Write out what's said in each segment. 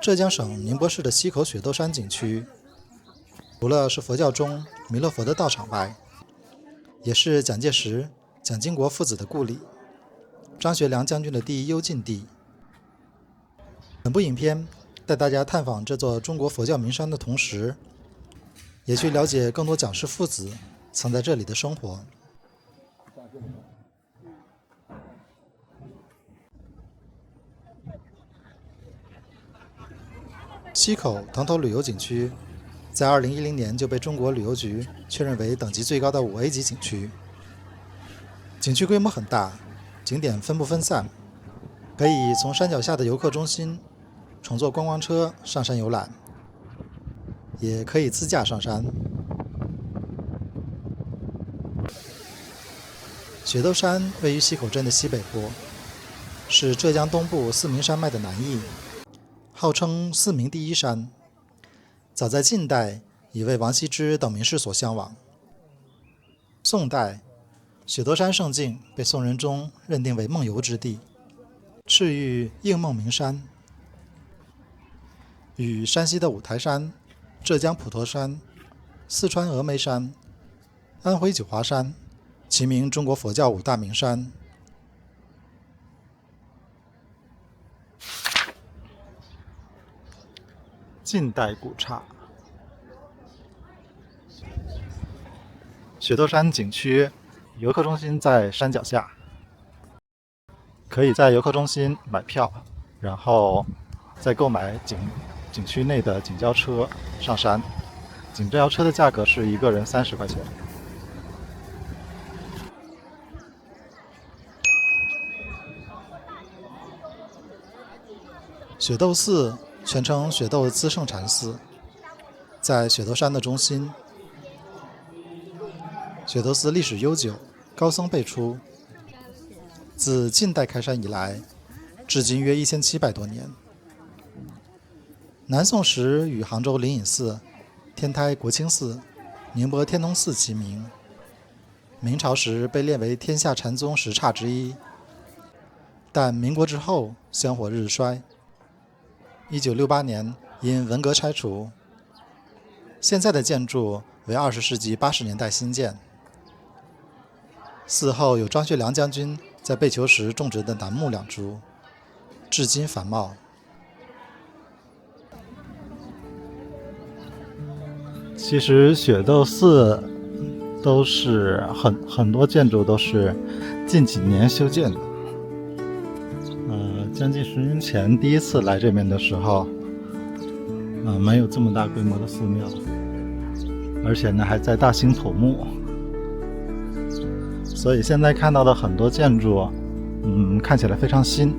浙江省宁波市的西口雪窦山景区，除了是佛教中弥勒佛的道场外，也是蒋介石、蒋经国父子的故里，张学良将军的第一幽禁地。本部影片带大家探访这座中国佛教名山的同时，也去了解更多蒋氏父子曾在这里的生活。西口藤头旅游景区在2010年就被中国旅游局确认为等级最高的5A 级景区。景区规模很大，景点分布分散，可以从山脚下的游客中心乘坐观光车上山游览，也可以自驾上山。雪窦山位于西口镇的西北部，是浙江东部四明山脉的南翼，号称四明第一山。早在晋代已为王羲之等名士所向往。宋代，雪窦山胜境被宋仁宗认定为梦游之地，敕谕应梦名山。与山西的五台山、浙江普陀山、四川峨眉山、安徽九华山齐名中国佛教5大名山。近代古刹。雪窦山景区游客中心在山脚下，可以在游客中心买票，然后再购买景区内的景交车上山。景交车的价格是一个人30块钱。雪窦寺全称雪窦资圣禅寺，在雪窦山的中心。雪窦寺历史悠久，高僧辈出。自晋代开山以来，至今约1700多年。南宋时与杭州灵隐寺、天台国清寺、宁波天通寺齐名。明朝时被列为天下禅宗10刹之一，但民国之后香火日衰。1968年因文革拆除。现在的建筑为20世纪80年代新建。寺后有张学良将军在被囚时种植的楠木2株，至今繁茂。其实雪窦寺都是很多建筑都是近几年修建的。将近10年前第一次来这边的时候，没有这么大规模的寺庙，而且呢还在大兴土木，所以现在看到的很多建筑，看起来非常新。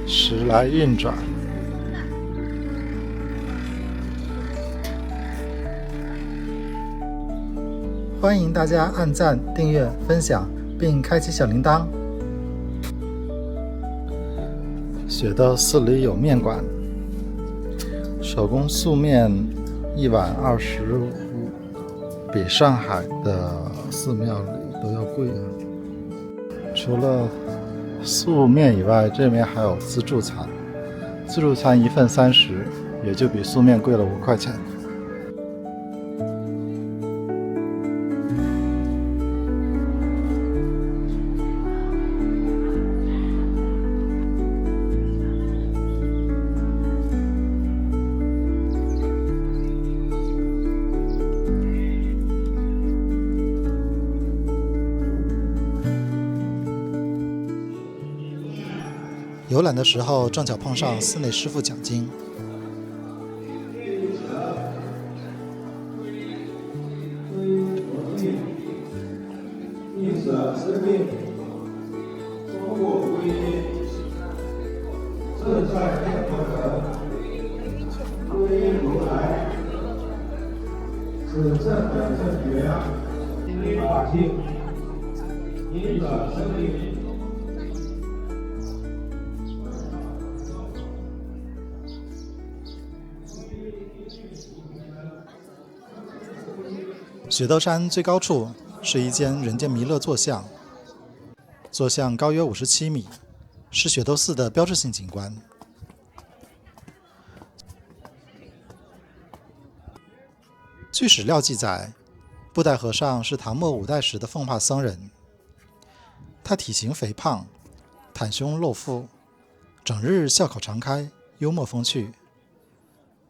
时来运转。欢迎大家按赞、订阅、分享，并开启小铃铛。雪窦寺里有面馆，手工素面1碗25，比上海的寺庙里都要贵啊。除了素面以外，这边还有自助餐，自助餐1份30，也就比素面贵了5块钱。游览的时候正巧碰上寺内师傅讲经。雪窦山最高处是一间人间弥勒坐像，坐向高约57米，是雪窦寺的标志性景观。据史料记载，布袋和尚是唐末5代时的奉化僧人。他体型肥胖，袒胸露腹，整日笑口常开，幽默风趣，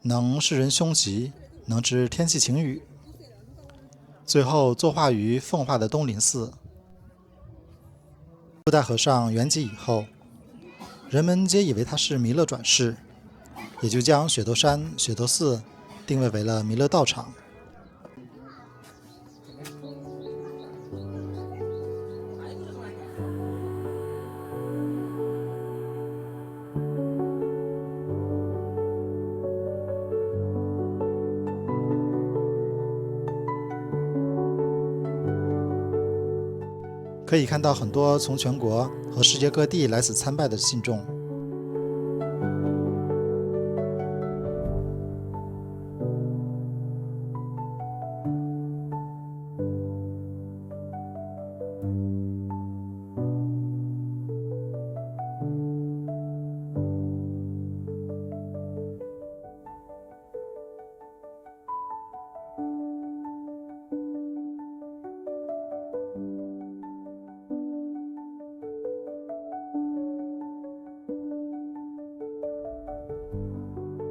能视人凶吉，能知天气晴雨。最后作化于奉化的东林寺。布袋和尚圆寂以后，人们皆以为他是弥勒转世，也就将雪窦山、雪窦寺定位为了弥勒道场。可以看到很多从全国和世界各地来此参拜的信众。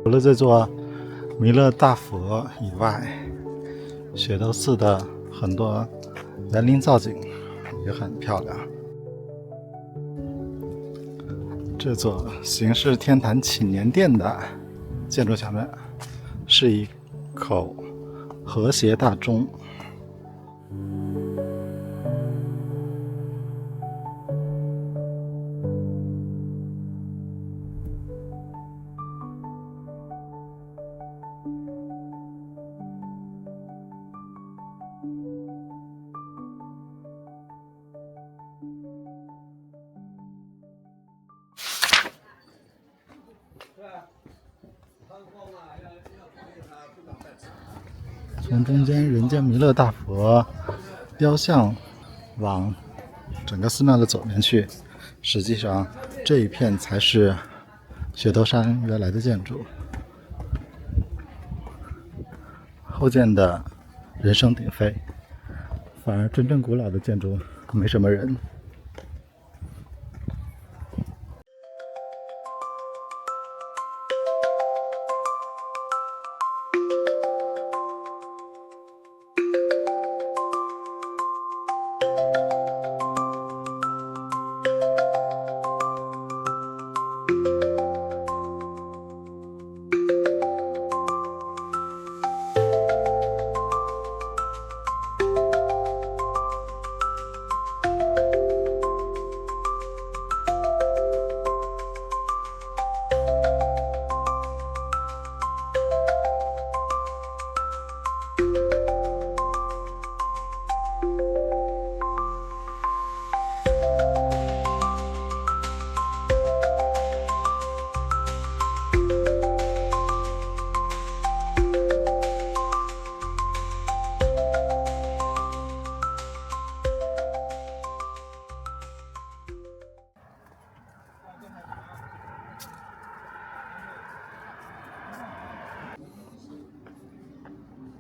除了这座弥勒大佛以外，雪窦寺的很多园林造景也很漂亮。这座形似天坛祈年殿的建筑前面是一口和谐大钟。从中间人间弥勒大佛雕像往整个寺庙的左面去，实际上这一片才是雪窦山原来的建筑。后建的人声鼎沸，反而真正古老的建筑没什么人。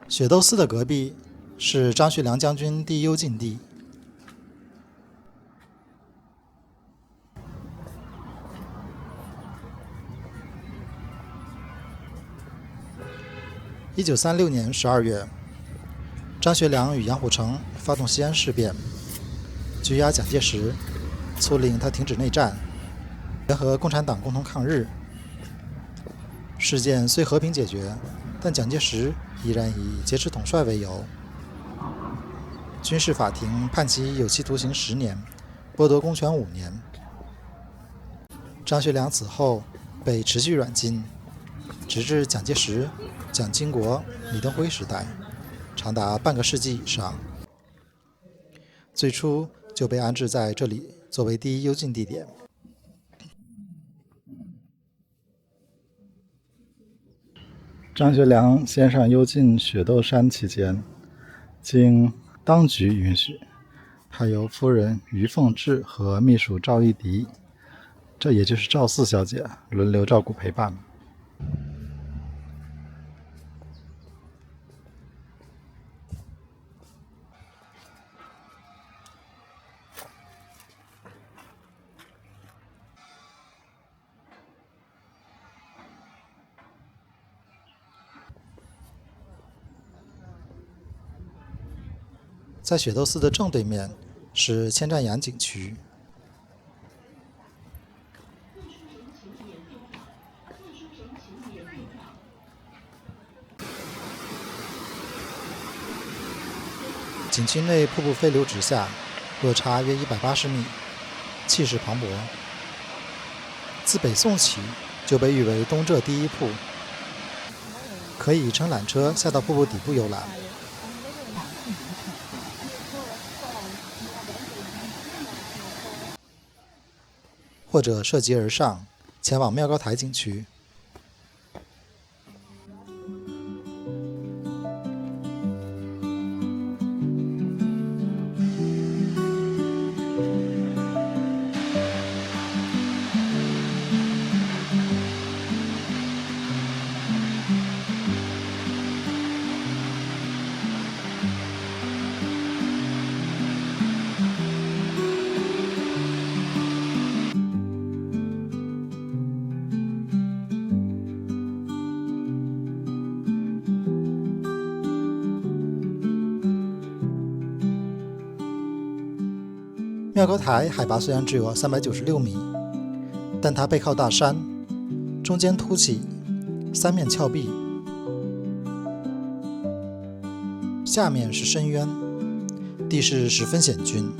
雪窦寺的隔壁是张学良将军第一幽禁地。1936年12月，张学良与杨虎城发动西安事变，拘押蒋介石，促令他停止内战，联合共产党共同抗日。事件虽和平解决，但蒋介石依然以劫持统帅为由，军事法庭判其有期徒刑10年，剥夺公权5年。张学良此后被持续软禁，直至蒋介石、蒋经国、李登辉时代，长达半个世纪以上。最初就被安置在这里作为第一幽禁地点。张学良先生幽禁雪窦山期间，经当局允许，还有夫人于凤至和秘书赵一荻，这也就是赵四小姐轮流照顾陪伴。在雪窦寺的正对面是千占岩景区。景区内瀑布飞流直下，落差约180米，气势磅礴。自北宋起就被誉为东浙第一瀑，可以乘缆车下到瀑布底部游览。或者涉级而上，前往妙高台景区。妙高台海拔虽然只有396米，但它背靠大山，中间凸起，三面峭壁，下面是深渊，地势十分险峻。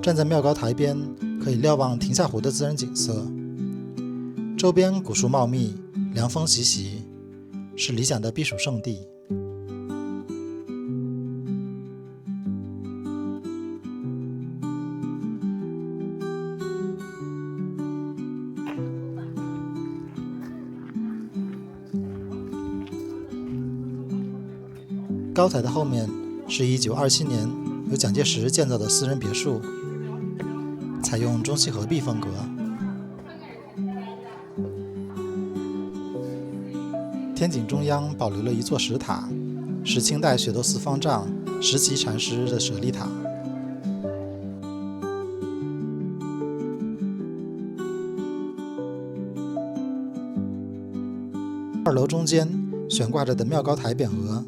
站在妙高台边，可以瞭望亭下湖的自然景色，周边古树茂密，凉风习习，是理想的避暑胜地。高台的后面是1927年由蒋介石建造的私人别墅，采用中西合璧风格。天井中央保留了一座石塔，是清代雪窦寺方丈石岐禅师的舍利塔。二楼中间悬挂着的妙高台匾额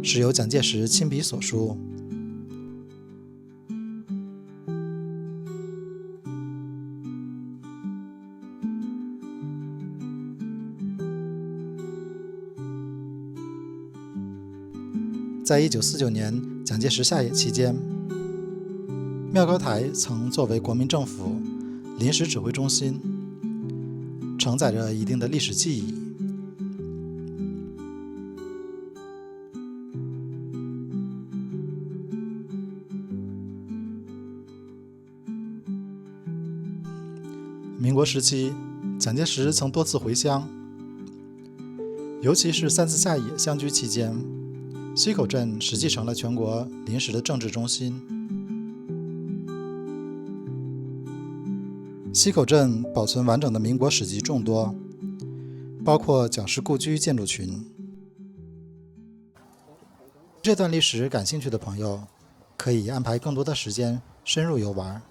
是由蒋介石亲笔所书。在1949年蒋介石下野期间，妙高台曾作为国民政府临时指挥中心，承载着一定的历史记忆。民国时期，蒋介石曾多次回乡，尤其是3次下野相居期间，溪口镇实际成了全国临时的政治中心。溪口镇保存完整的民国史籍众多，包括蒋氏故居建筑群。这段历史感兴趣的朋友，可以安排更多的时间深入游玩。